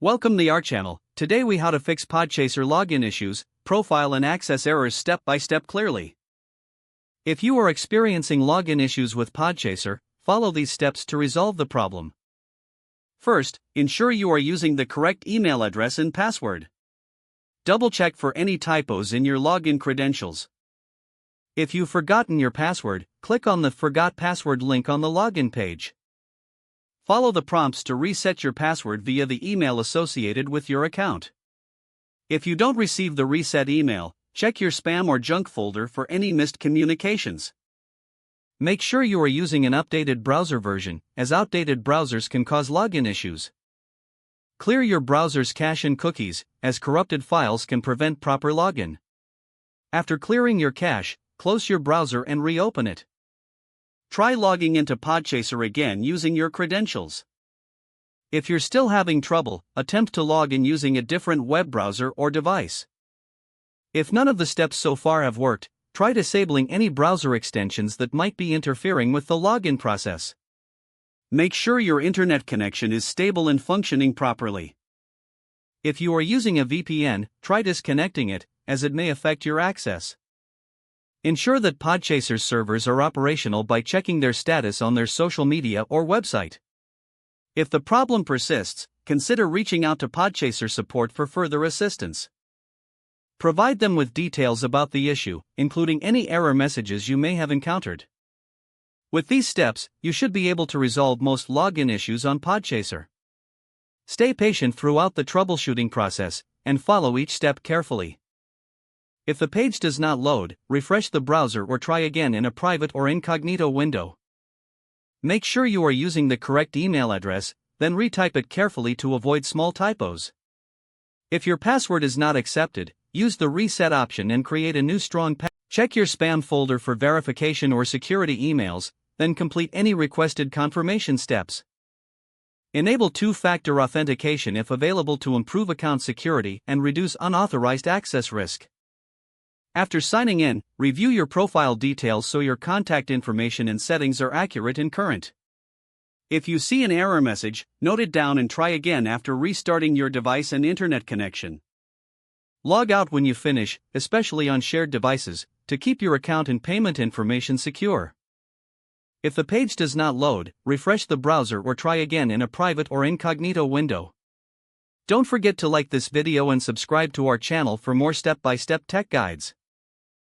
Welcome to our channel. Today we how to fix Podchaser login issues, profile and access errors step by step clearly. If you are experiencing login issues with Podchaser, follow these steps to resolve the problem. First, ensure you are using the correct email address and password. Double check for any typos in your login credentials. If you've forgotten your password, click on the Forgot Password link on the login page. Follow the prompts to reset your password via the email associated with your account. If you don't receive the reset email, check your spam or junk folder for any missed communications. Make sure you are using an updated browser version, as outdated browsers can cause login issues. Clear your browser's cache and cookies, as corrupted files can prevent proper login. After clearing your cache, close your browser and reopen it. Try logging into Podchaser again using your credentials. If you're still having trouble, attempt to log in using a different web browser or device. If none of the steps so far have worked, try disabling any browser extensions that might be interfering with the login process. Make sure your internet connection is stable and functioning properly. If you are using a VPN, try disconnecting it, as it may affect your access. Ensure that Podchaser's servers are operational by checking their status on their social media or website. If the problem persists, consider reaching out to Podchaser support for further assistance. Provide them with details about the issue, including any error messages you may have encountered. With these steps, you should be able to resolve most login issues on Podchaser. Stay patient throughout the troubleshooting process, and follow each step carefully. If the page does not load, refresh the browser or try again in a private or incognito window. Make sure you are using the correct email address, then retype it carefully to avoid small typos. If your password is not accepted, use the reset option and create a new strong password. Check your spam folder for verification or security emails, then complete any requested confirmation steps. Enable two-factor authentication if available to improve account security and reduce unauthorized access risk. After signing in, review your profile details so your contact information and settings are accurate and current. If you see an error message, note it down and try again after restarting your device and internet connection. Log out when you finish, especially on shared devices, to keep your account and payment information secure. If the page does not load, refresh the browser or try again in a private or incognito window. Don't forget to like this video and subscribe to our channel for more step-by-step tech guides.